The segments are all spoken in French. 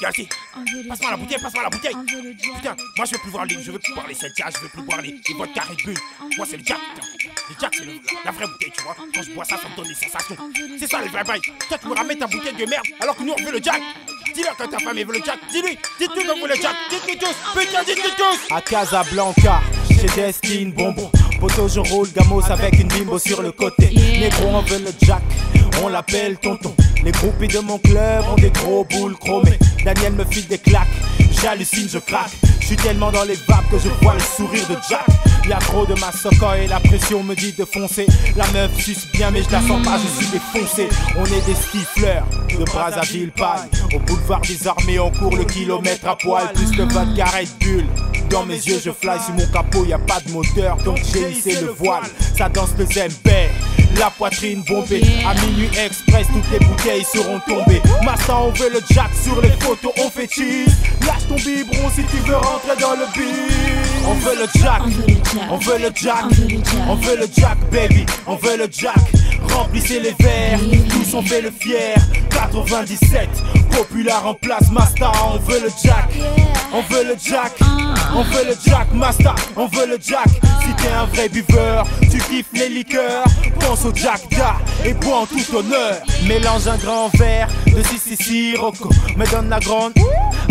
Yalti, passe-moi la bouteille, passe-moi la bouteille. Putain, moi je veux plus voir les, je veux plus boire les Celtics, je veux plus boire les vodka Red Bull. Moi c'est le Jack. Le Jack c'est la vraie bouteille, tu vois. Quand je bois ça, ça me donne des sensations. C'est ça le vrai bail. Toi tu me ramènes ta bouteille de merde alors que nous on veut le Jack. Dis-leur que ta femme veut le Jack. Dis-lui, dites-lui qu'on veut le Jack. Dites-lui tous, putain, dites-lui tous. À Casablanca, chez Destine Bonbon. Poto je roule gamos avec une bimbo sur le côté. Négro on veut le Jack, on l'appelle tonton. Les groupies de mon club ont des gros boules chromées. Daniel me file des claques, j'hallucine, je craque. Je suis tellement dans les vapes que je vois le sourire de Jack. Y'a trop de massacres et la pression me dit de foncer. La meuf suce bien mais je la sens pas, je suis défoncé. On est des stifleurs de Brazzaville paille. Au boulevard des armées on court le kilomètre à poil. Plus de vodka Red Bull. Dans mes yeux je fly, sur mon capot y'a pas de moteur. Donc j'ai hissé le voile, ça danse le zembé. La poitrine bombée, à minuit express, toutes les bouteilles seront tombées. Massa on veut le Jack, sur les photos on fait cheese. Lâche ton biberon si tu veux rentrer dans le beat. On veut le Jack, on veut le Jack, on veut le Jack baby, on veut le Jack. Remplissez les verres, tous on fait le fier. 97, populaire en place, Masta, on veut le Jack. On veut le Jack, on veut le Jack, Masta, on veut le Jack. Si t'es un vrai buveur, tu kiffes les liqueurs, pense au Jack Da et bois en tout honneur. Mélange un grand verre de 6 Rocco, me donne la grande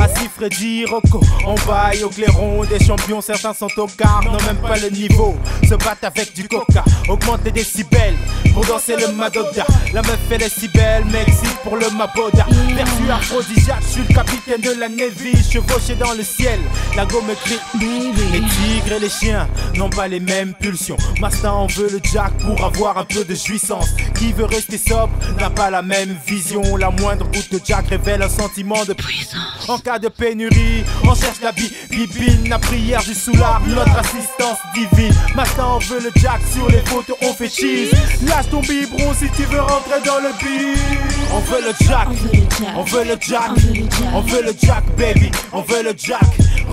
à 6 Freddy Rocco. On vaille au clairon des champions, certains sont au quart, n'ont même pas le niveau. Se battent avec du coca, augmente les décibels pour danser le Madoda. La meuf elle est si belle, Mexique pour le Maboda. Vertu aphrodisiaque, je suis le capitaine de la Navy, chevauché dans le ciel, la gomme crie. Les tigres et les chiens n'ont pas les mêmes pulsions. Masta on veut le Jack pour avoir un peu de jouissance. Qui veut rester sobre n'a pas la même vision. La moindre goutte de Jack révèle un sentiment de puissance. En cas de pénurie, on cherche la bibine, la prière du soulard, notre assistance divine. Masta on veut le Jack, sur les photos on fait cheese. Lâche ton biberon si tu veux rentrer dans le beat. On veut le Jack, on veut le Jack, on veut le Jack baby, on veut le Jack.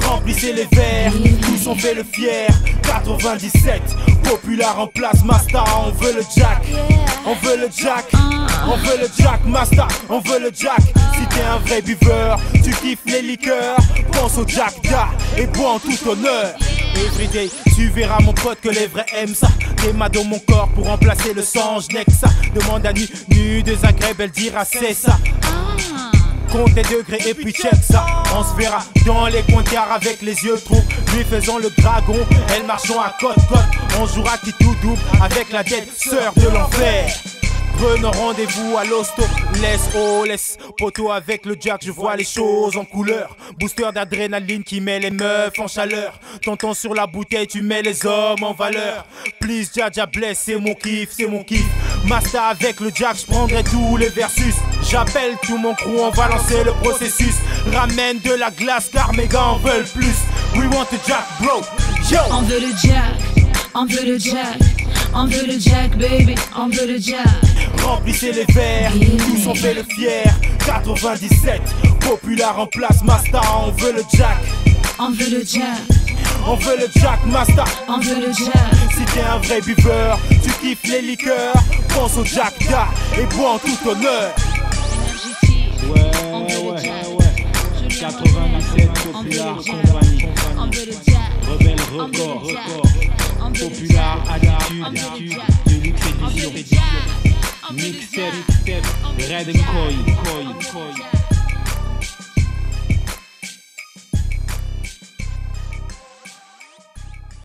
Remplissez les verres, tous on fait le fier. 97, populaire en place, Masta, on veut le Jack. On veut le Jack, on veut le Jack, Masta, on veut le Jack. Si t'es un vrai buveur, tu kiffes les liqueurs, pense au Jack Da et bois en tout honneur. Everyday, tu verras mon pote que les vrais aiment ça. Des mados mon corps pour remplacer le sang, je n'ai que ça. Demande à nu de Zagreb, elle dira c'est ça. Compte les degrés et puis check ça. On se verra dans les coins de car avec les yeux trous. Lui faisant le dragon, elle marchons à côte-côte. On jouera qui tout double avec la tête sœur de l'enfer. Prenons rendez-vous à l'hosto, laisse poteau avec le Jack, je vois les choses en couleur. Booster d'adrénaline qui met les meufs en chaleur. Tonton sur la bouteille, tu mets les hommes en valeur. Please Jaja bless, c'est mon kiff, c'est mon kiff. Masta avec le Jack, je prendrai tous les versus. J'appelle tout mon crew, on va lancer le processus. Ramène de la glace car mes gars en veulent plus. We want the Jack bro, yo. On veut le Jack, on veut le Jack. On veut le Jack baby, on veut le Jack. Remplissez les verres, tous on fait le fier. 97, populaire en place, Masta, on veut le Jack. On veut le Jack, on veut le Jack, Masta, on veut le Jack. Si t'es un vrai buveur, tu kiffes les liqueurs, pense au Jack Da et bois en tout honneur. Ouais. 97 populaire compagnie. Rebelle record. Populaire attitude de luxe édition. Mixtape Red Koi.